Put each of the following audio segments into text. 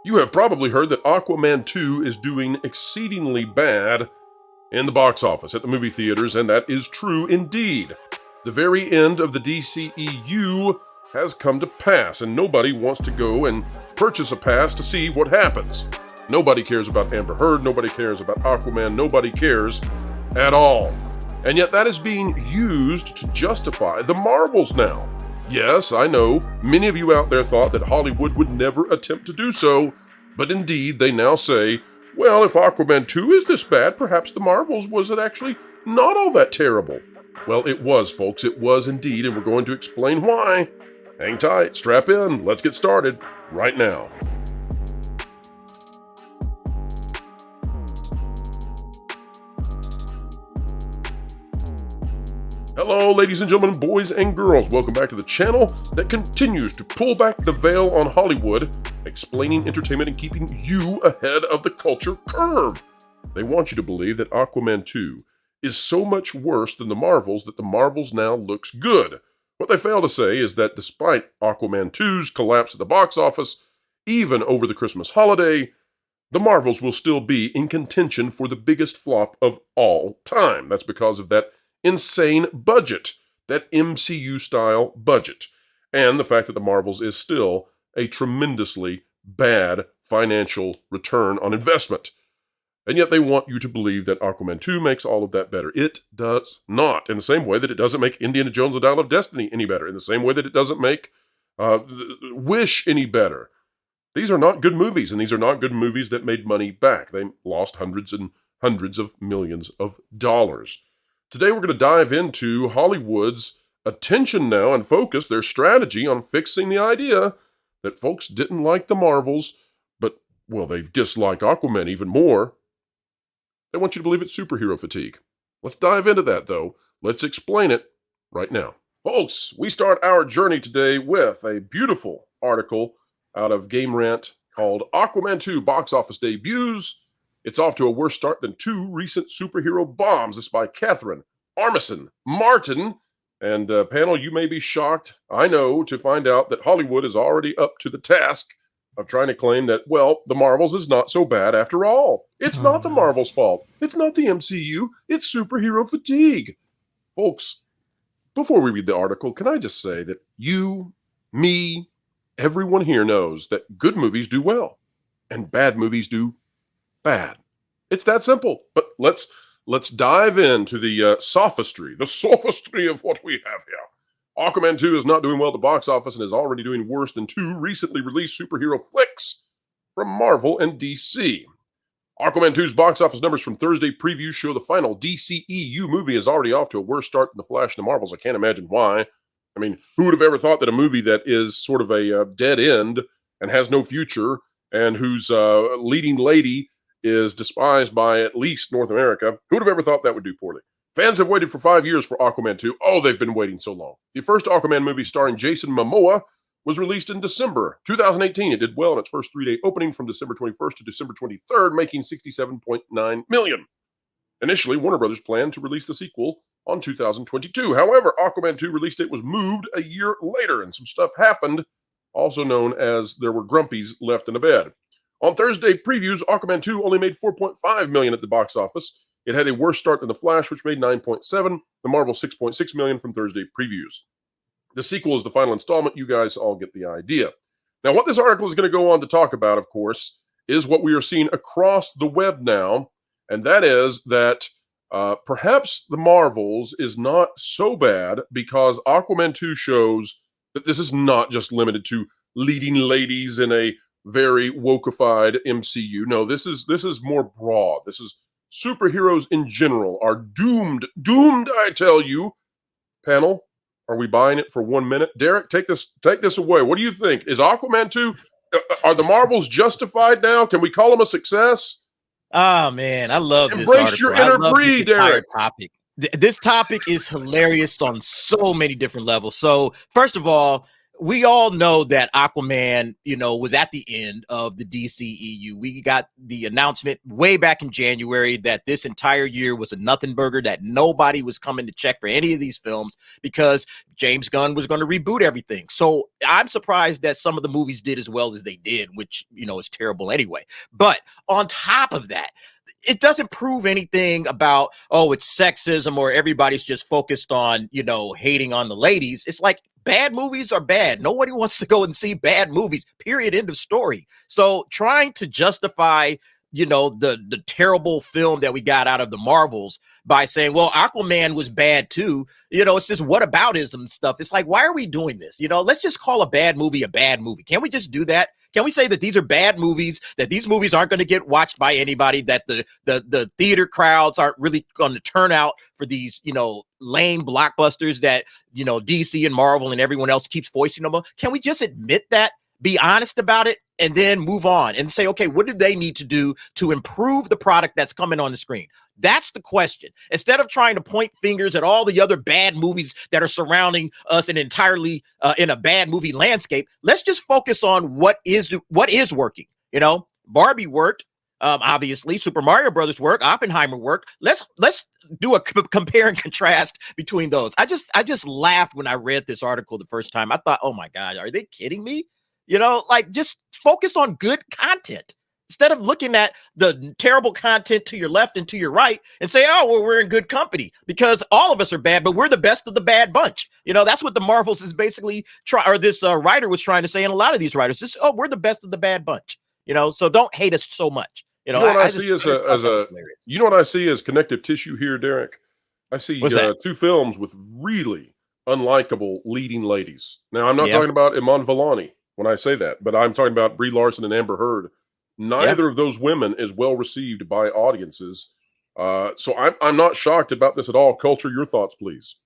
You have probably heard that Aquaman 2 is doing exceedingly bad in the box office at the movie theaters, and that is true indeed. The very end of the dceu has come to pass, and nobody wants to go and purchase a pass to see what happens. Nobody cares about Amber Heard, nobody cares about Aquaman, nobody cares at all. And yet that is being used to justify the Marvels now. Yes, I know, many of you out there thought that Hollywood would never attempt to do so, but indeed they now say, well, if Aquaman 2 is this bad, perhaps the Marvels was actually not all that terrible. Well, it was, folks, it was indeed, and we're going to explain why. Hang tight, strap in, let's get started right now. Hello, ladies and gentlemen, boys and girls. Welcome back to the channel that continues to pull back the veil on Hollywood, explaining entertainment and keeping you ahead of the culture curve. They want you to believe that Aquaman 2 is so much worse than the Marvels that the Marvels now looks good. What they fail to say is that despite Aquaman 2's collapse at the box office, even over the Christmas holiday, the Marvels will still be in contention for the biggest flop of all time. That's because of that insane budget, that MCU-style budget, and the fact that the Marvels is still a tremendously bad financial return on investment. And yet they want you to believe that Aquaman 2 makes all of that better. It does not. In the same way that it doesn't make Indiana Jones and the Dial of Destiny any better. In the same way that it doesn't make Wish any better. These are not good movies, and these are not good movies that made money back. They lost hundreds and hundreds of millions of dollars. Today we're going to dive into Hollywood's attention now and focus their strategy on fixing the idea that folks didn't like the Marvels, but, well, they dislike Aquaman even more. They want you to believe it's superhero fatigue. Let's dive into that, though. Let's explain it right now. Folks, we start our journey today with a beautiful article out of Game Rant called Aquaman 2 Box Office Debuts. It's off to a worse start than two recent superhero bombs. This is by Catherine Armisen Martin. And panel, you may be shocked, I know, to find out that Hollywood is already up to the task of trying to claim that, well, the Marvels is not so bad after all. It's not the Marvels' fault. It's not the MCU. It's superhero fatigue. Folks, before we read the article, can I just say that you, me, everyone here knows that good movies do well and bad movies do bad. It's that simple. But let's dive into the sophistry of what we have here. Aquaman 2 is not doing well at the box office and is already doing worse than two recently released superhero flicks from Marvel and DC. Aquaman 2's box office numbers from Thursday previews show the final dceu movie is already off to a worse start than The Flash and the Marvels. I can't imagine why. I mean, who would have ever thought that a movie that is sort of a dead end and has no future and whose leading lady is despised by at least North America, who would have ever thought that would do poorly? Fans have waited for 5 years for Aquaman 2. Oh, they've been waiting so long. The first Aquaman movie starring Jason Momoa was released in December 2018. It did well in its first 3-day opening from December 21st to December 23rd, making $67.9 million. Initially, Warner Brothers planned to release the sequel on 2022. However, Aquaman 2 release date was moved a year later, and some stuff happened, also known as there were grumpies left in the bed. On Thursday previews, Aquaman 2 only made $4.5 million at the box office. It had a worse start than The Flash, which made $9.7, the Marvel $6.6 million from Thursday previews. The sequel is the final installment. You guys all get the idea. Now, what this article is going to go on to talk about, of course, is what we are seeing across the web now, and that is that perhaps the Marvels is not so bad because Aquaman 2 shows that this is not just limited to leading ladies in a very wokeified MCU. No, this is more broad. This is superheroes in general are doomed, I tell you. Panel, are we buying it for 1 minute? Derek, take this away. What do you think? Is Aquaman 2, are the Marvels justified now? Can we call them a success? Oh, man, I love this article. Embrace your inner breed, Derek. Topic. This topic is hilarious on so many different levels. So, first of all, we all know that Aquaman, was at the end of the dceu. We got the announcement way back in January that this entire year was a nothing burger, that nobody was coming to check for any of these films because James Gunn was going to reboot everything. So I'm surprised that some of the movies did as well as they did, which, is terrible anyway. But on top of that, it doesn't prove anything about, oh, it's sexism or everybody's just focused on, hating on the ladies. It's like, bad movies are bad. Nobody wants to go and see bad movies, period, end of story. So trying to justify, the terrible film that we got out of the Marvels by saying, well, Aquaman was bad too. It's just whataboutism stuff. It's like, why are we doing this? Let's just call a bad movie. Can't we just do that? Can we say that these are bad movies, that these movies aren't going to get watched by anybody, that the theater crowds aren't really going to turn out for these, lame blockbusters that, DC and Marvel and everyone else keeps voicing them? Can we just admit that, be honest about it, and then move on and say, okay, what do they need to do to improve the product that's coming on the screen? That's the question. Instead of trying to point fingers at all the other bad movies that are surrounding us and entirely in a bad movie landscape, let's just focus on what is working. Barbie worked. Obviously, Super Mario Brothers worked. Oppenheimer worked. Let's do a compare and contrast between those. I just laughed when I read this article the first time. I thought, oh my God, are they kidding me? Just focus on good content instead of looking at the terrible content to your left and to your right and say, oh, well, we're in good company because all of us are bad, but we're the best of the bad bunch. That's what the Marvels is basically this writer was trying to say. And a lot of these writers just, oh, we're the best of the bad bunch, so don't hate us so much. You know what I see you know what I see as connective tissue here, Derek? I see two films with really unlikable leading ladies. Now, I'm not talking about Iman Vellani when I say that, but I'm talking about Brie Larson and Amber Heard. Neither of those women is well received by audiences. So I'm not shocked about this at all. Culture, your thoughts, please.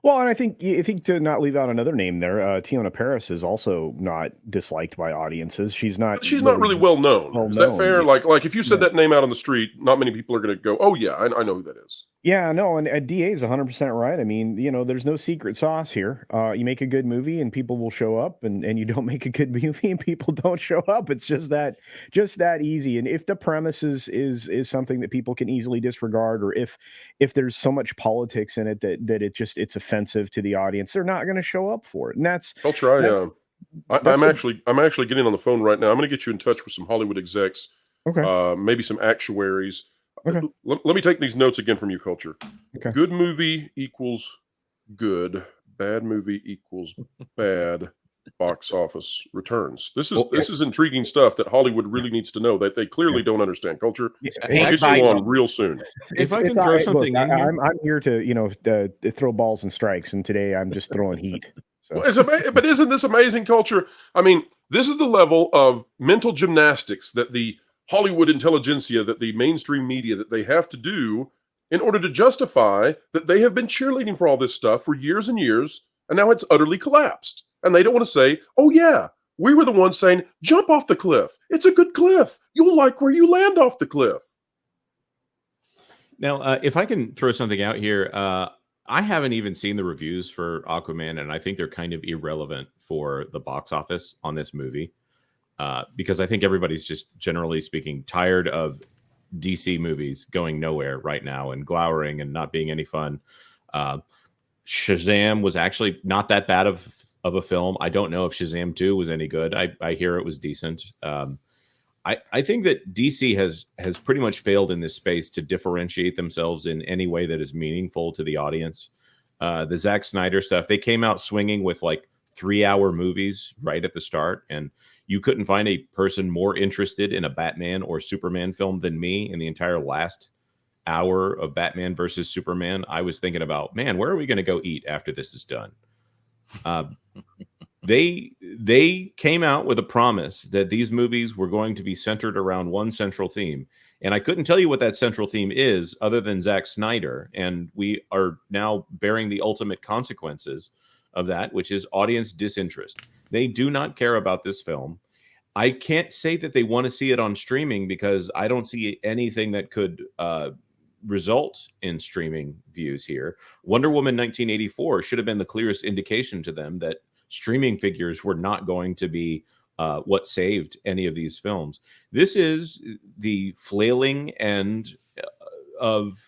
Well, and I think to not leave out another name there, Tiona Paris is also not disliked by audiences. She's not really well known. Is that fair? Like if you said that name out on the street, not many people are going to go, "Oh yeah, I know who that is." Yeah, no, and DA is 100% right. I mean, there's no secret sauce here. You make a good movie and people will show up, and you don't make a good movie and people don't show up. It's just that easy. And if the premise is something that people can easily disregard, or if there's so much politics in it that it's offensive to the audience, they're not going to show up for it. And that's culture. I'm actually getting on the phone right now. I'm going to get you in touch with some Hollywood execs, maybe some actuaries. Okay. Let me take these notes again from you, Culture. Okay. Good movie equals good. Bad movie equals bad. Box office returns. This is intriguing stuff that Hollywood really needs to know that they clearly don't understand. Culture. I'll get you on real soon. If I can throw something in here. I'm here to throw balls and strikes, and today I'm just throwing heat. So. But isn't this amazing, Culture? I mean, this is the level of mental gymnastics that the Hollywood intelligentsia, that the mainstream media, that they have to do in order to justify that they have been cheerleading for all this stuff for years and years, and now it's utterly collapsed. And they don't want to say, oh yeah, we were the ones saying, jump off the cliff. It's a good cliff. You'll like where you land off the cliff. Now, if I can throw something out here, I haven't even seen the reviews for Aquaman, and I think they're kind of irrelevant for the box office on this movie. Because I think everybody's just, generally speaking, tired of DC movies going nowhere right now and glowering and not being any fun. Shazam was actually not that bad of a film. I don't know if Shazam 2 was any good. I hear it was decent. I think that DC has pretty much failed in this space to differentiate themselves in any way that is meaningful to the audience. The Zack Snyder stuff, they came out swinging with like 3-hour movies right at the start, and you couldn't find a person more interested in a Batman or Superman film than me in the entire last hour of Batman versus Superman. I was thinking about, man, where are we going to go eat after this is done? They came out with a promise that these movies were going to be centered around one central theme. And I couldn't tell you what that central theme is other than Zack Snyder. And we are now bearing the ultimate consequences of that, which is audience disinterest. They do not care about this film. I can't say that they want to see it on streaming because I don't see anything that could result in streaming views here. Wonder Woman 1984 should have been the clearest indication to them that streaming figures were not going to be what saved any of these films. This is the flailing end of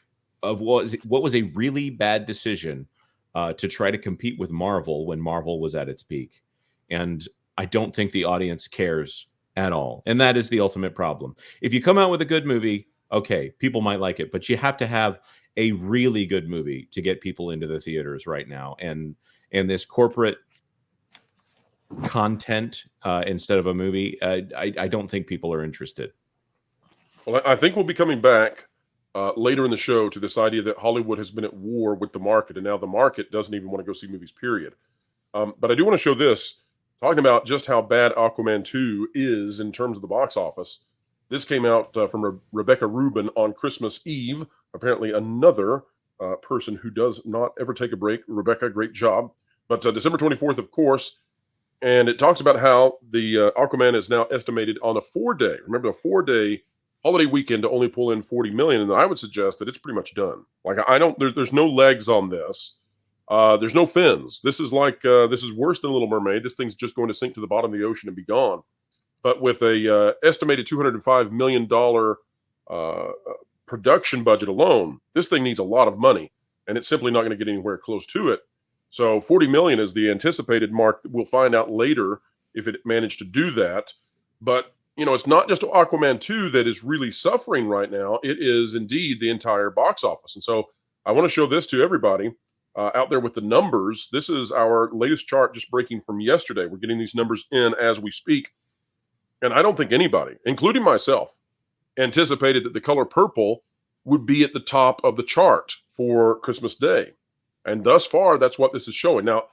what was a really bad decision to try to compete with Marvel when Marvel was at its peak. And I don't think the audience cares at all. And that is the ultimate problem. If you come out with a good movie, okay, people might like it, but you have to have a really good movie to get people into the theaters right now. And this corporate content instead of a movie, I don't think people are interested. Well, I think we'll be coming back later in the show to this idea that Hollywood has been at war with the market, and now the market doesn't even want to go see movies, period. But I do want to show this, talking about just how bad Aquaman 2 is in terms of the box office. This came out from Rebecca Rubin on Christmas Eve, apparently another person who does not ever take a break. Rebecca, great job. But December 24th, of course, and it talks about how the Aquaman is now estimated on a 4-day, remember, a 4-day holiday weekend to only pull in 40 million. And I would suggest that it's pretty much done. Like, there's no legs on this. There's no fins. This is like, this is worse than Little Mermaid. This thing's just going to sink to the bottom of the ocean and be gone. But with a estimated $205 million production budget alone, this thing needs a lot of money, and it's simply not going to get anywhere close to it. So 40 million is the anticipated mark. We'll find out later if it managed to do that. But, you know, it's not just Aquaman 2 that is really suffering right now. It is indeed the entire box office. And so I want to show this to everybody out there with the numbers. This is our latest chart just breaking from yesterday. We're getting these numbers in as we speak. And I don't think anybody, including myself, anticipated that The Color Purple would be at the top of the chart for Christmas Day. And thus far, that's what this is showing. Now,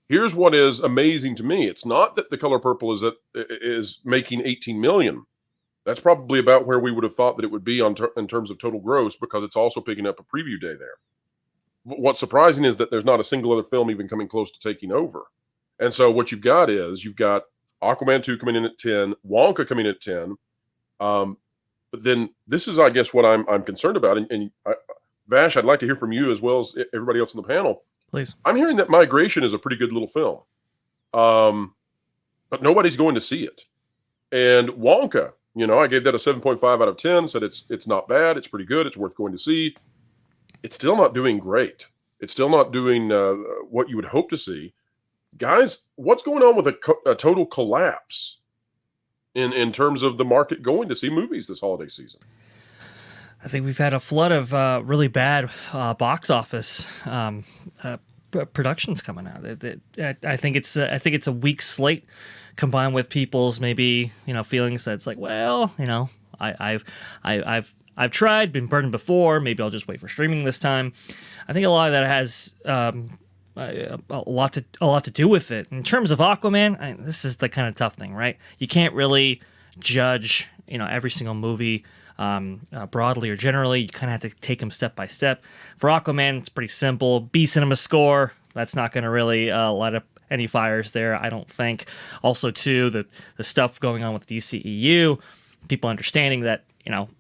here's what is amazing to me. It's not that The Color Purple is making 18 million. That's probably about where we would have thought that it would be in terms of total gross, because it's also picking up a preview day there. What's surprising is that there's not a single other film even coming close to taking over. And so what you've got is you've got Aquaman 2 coming in at 10, Wonka coming in at 10. But then this is, I guess, what I'm concerned about. And Vash, I'd like to hear from you as well as everybody else on the panel. Please. I'm hearing that Migration is a pretty good little film. But nobody's going to see it. And Wonka, you know, I gave that a 7.5 out of 10, said it's not bad, it's pretty good, it's worth going to see. It's still not doing great. It's still not doing what you would hope to see. Guys, what's going on with a total collapse in terms of the market going to see movies this holiday season? I think we've had a flood of really bad box office productions coming out. I think it's a weak slate combined with people's maybe feelings that it's like, well, I've tried, been burned before. Maybe I'll just wait for streaming this time. I think a lot of that has a lot to do with it. In terms of Aquaman, this is the kind of tough thing, right? You can't really judge every single movie broadly or generally. You kind of have to take them step by step. For Aquaman, it's pretty simple. B cinema score. That's not going to really light up any fires there, I don't think. Also, too, the stuff going on with dceu, people understanding that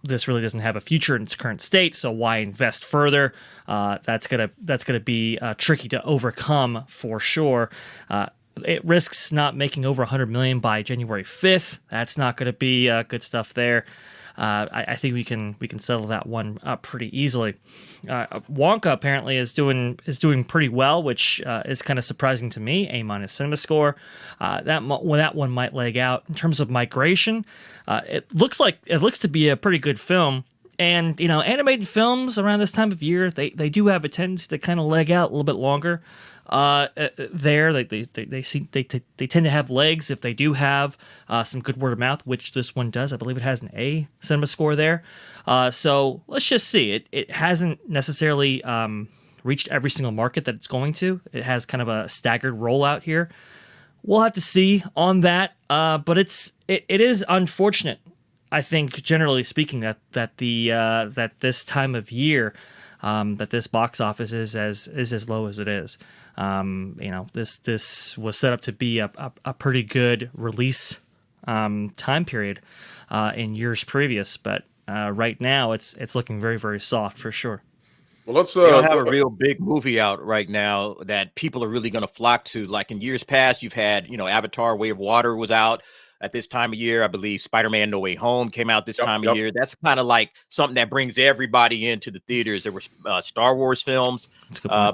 this really doesn't have a future in its current state, so why invest further? That's gonna be tricky to overcome for sure. It risks not making over 100 million by January 5th. That's not going to be good stuff there. I think we can settle that one up pretty easily. Wonka apparently is doing pretty well, which is kind of surprising to me. A- cinema score. That one might leg out. In terms of Migration, it looks to be a pretty good film. And animated films around this time of year, they do have a tendency to kind of leg out a little bit longer. They tend to have legs if they do have some good word of mouth, which this one does. I believe it has an A cinema score there. So let's just see. It hasn't necessarily reached every single market that it's going to. It has kind of a staggered rollout here. We'll have to see on that. But it is unfortunate, I think, generally speaking, that this time of year, that this box office is as low as it is. This was set up to be a pretty good release time period in years previous, but right now it's looking very, very soft for sure. Well, let's They don't have a real big movie out right now that people are really going to flock to. Like in years past, you've had, Avatar: Way of Water was out at this time of year. I believe Spider-Man: No Way Home came out this time of year. That's kind of like something that brings everybody into the theaters. There were Star Wars films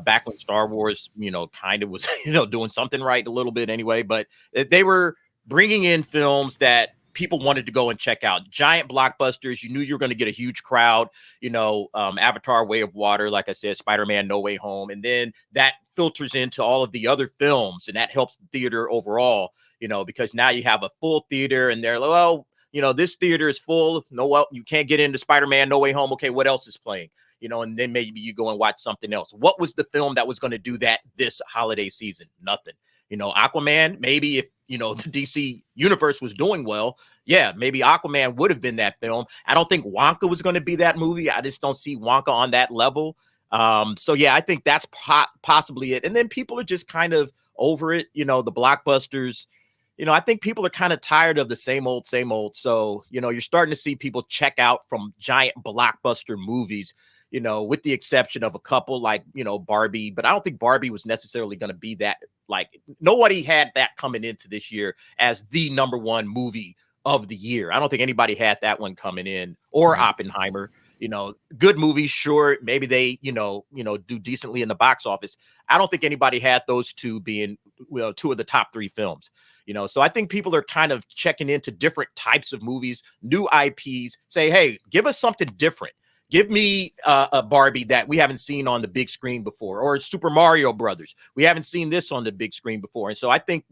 back when Star Wars, kind of was, doing something right a little bit anyway. But they were bringing in films that people wanted to go and check out. Giant blockbusters. You knew you were going to get a huge crowd. Avatar: Way of Water, like I said, Spider-Man: No Way Home, and then that filters into all of the other films, and that helps the theater overall. Because now you have a full theater, and they're like, well, this theater is full. No, well, you can't get into Spider-Man: No Way Home. Okay, what else is playing? And then maybe you go and watch something else. What was the film that was going to do that this holiday season? Nothing. Aquaman, maybe if, the DC universe was doing well, yeah, maybe Aquaman would have been that film. I don't think Wonka was going to be that movie. I just don't see Wonka on that level. So yeah, I think that's possibly it. And then people are just kind of over it, the blockbusters. I think people are kind of tired of the same old. So, you're starting to see people check out from giant blockbuster movies, with the exception of a couple like, Barbie, but I don't think Barbie was necessarily going to be that. Like, nobody had that coming into this year as the number one movie of the year. I don't think anybody had that one coming in, or Oppenheimer. Good movies, sure. Maybe they, do decently in the box office. I don't think anybody had those two being, two of the top three films. So I think people are kind of checking into different types of movies, new IPs, say, hey, give us something different. Give me a Barbie that we haven't seen on the big screen before, or Super Mario Brothers. We haven't seen this on the big screen before. And so I think,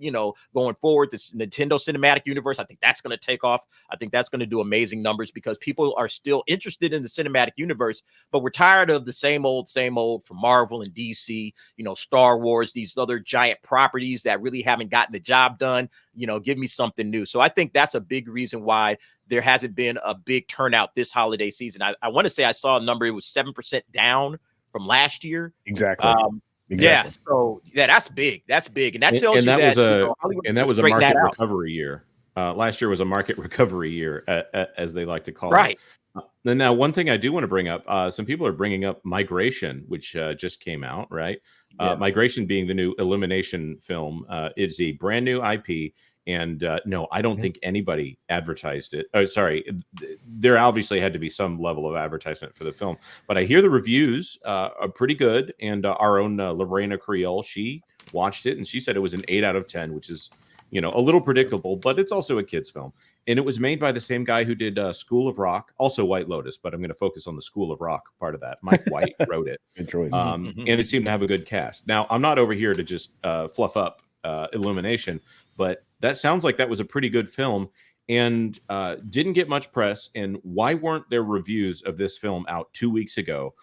going forward, this Nintendo Cinematic Universe, I think that's going to take off. I think that's going to do amazing numbers because people are still interested in the cinematic universe, but we're tired of the same old from Marvel and DC, Star Wars, these other giant properties that really haven't gotten the job done. Give me something new. So I think that's a big reason why there hasn't been a big turnout this holiday season. I want to say I saw a number, it was 7% down from last year. Exactly. Exactly. Yeah. So yeah, that's big. That's big. And that tells that you was that was a market recovery year. Last year was a market recovery year, as they like to call it. Right. And now one thing I do want to bring up, some people are bringing up Migration, which just came out, right? Yeah. Migration being the new Illumination film. It's a brand new IP. And no, I don't think anybody advertised it. Oh, sorry. There obviously had to be some level of advertisement for the film. But I hear the reviews are pretty good. And our own Lorena Creole, she watched it and she said it was an 8 out of 10, which is, a little predictable, but it's also a kid's film. And it was made by the same guy who did School of Rock, also White Lotus, but I'm going to focus on the School of Rock part of that. Mike White wrote it. Good choice. And it seemed to have a good cast. Now, I'm not over here to just fluff up Illumination, but that sounds like that was a pretty good film and didn't get much press. And why weren't there reviews of this film out 2 weeks ago,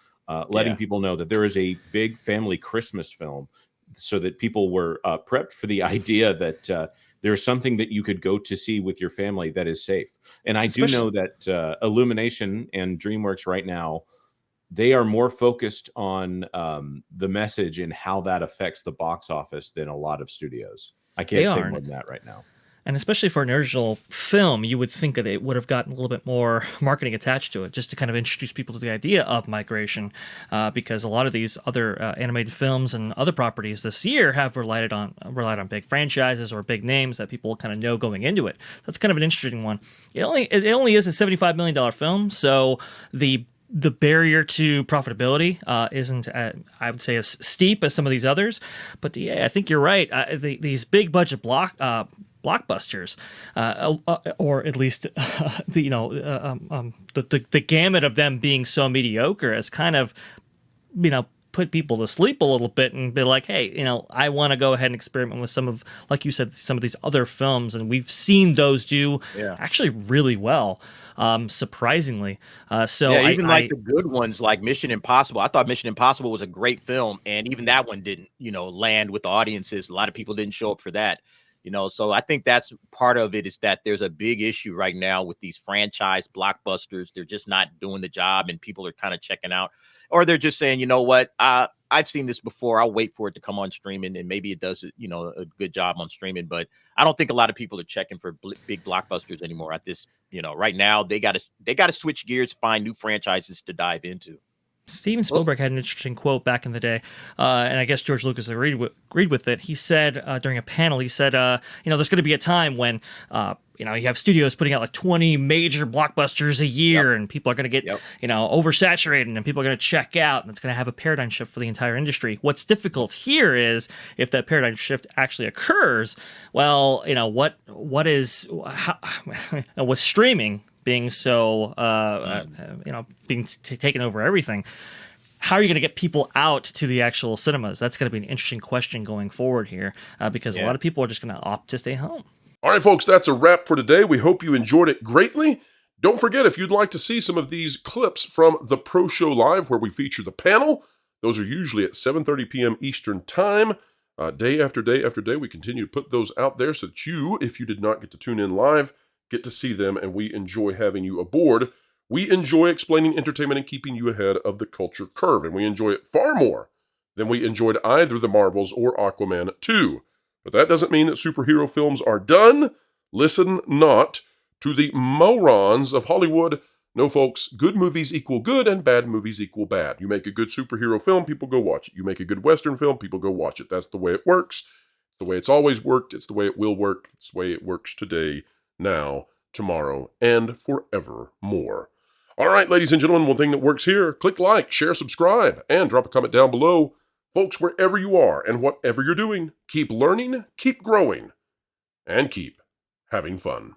letting people know that there is a big family Christmas film so that people were prepped for the idea that there's something that you could go to see with your family that is safe. And I do know that Illumination and DreamWorks right now, they are more focused on the message and how that affects the box office than a lot of studios. I can't say more than that right now. And especially for an original film, you would think that it would have gotten a little bit more marketing attached to it, just to kind of introduce people to the idea of migration, because a lot of these other animated films and other properties this year have relied on big franchises or big names that people kind of know going into it. That's kind of an interesting one. It only is a $75 million film, so the barrier to profitability isn't, I would say, as steep as some of these others. But yeah, I think you're right. These big budget blockbusters, or at least the gamut of them being so mediocre has kind of, put people to sleep a little bit and be like, hey, I want to go ahead and experiment with some of, like you said, some of these other films, and we've seen those do actually really well, surprisingly. Even the good ones like Mission Impossible. I thought Mission Impossible was a great film, and even that one didn't, land with the audiences. A lot of people didn't show up for that. So I think that's part of it, is that there's a big issue right now with these franchise blockbusters. They're just not doing the job, and people are kind of checking out, or they're just saying, you know what, I've seen this before. I'll wait for it to come on streaming, and maybe it does, a good job on streaming. But I don't think a lot of people are checking for big blockbusters anymore at this. Right now, they got to switch gears, find new franchises to dive into. Steven Spielberg had an interesting quote back in the day, and I guess George Lucas agreed with it. He said during a panel, he said, there's going to be a time when, you have studios putting out like 20 major blockbusters a year, and people are going to get, oversaturated, and people are going to check out, and it's going to have a paradigm shift for the entire industry. What's difficult here is if that paradigm shift actually occurs, well, with streaming being so, being taken over everything, how are you going to get people out to the actual cinemas? That's going to be an interesting question going forward here, because a lot of people are just going to opt to stay home. All right, folks, that's a wrap for today. We hope you enjoyed it greatly. Don't forget, if you'd like to see some of these clips from the Pro Show Live, where we feature the panel, those are usually at 7:30 p.m. Eastern Time. Day after day after day, we continue to put those out there so that you, if you did not get to tune in live, get to see them, and we enjoy having you aboard. We enjoy explaining entertainment and keeping you ahead of the culture curve, and we enjoy it far more than we enjoyed either the Marvels or Aquaman 2. But that doesn't mean that superhero films are done. Listen not to the morons of Hollywood. No, folks, good movies equal good and bad movies equal bad. You make a good superhero film, people go watch it. You make a good Western film, people go watch it. That's the way it works. It's the way it's always worked. It's the way it will work. It's the way it works today, now, tomorrow, and forevermore. All right, ladies and gentlemen, one thing that works here, click like, share, subscribe, and drop a comment down below. Folks, wherever you are and whatever you're doing, keep learning, keep growing, and keep having fun.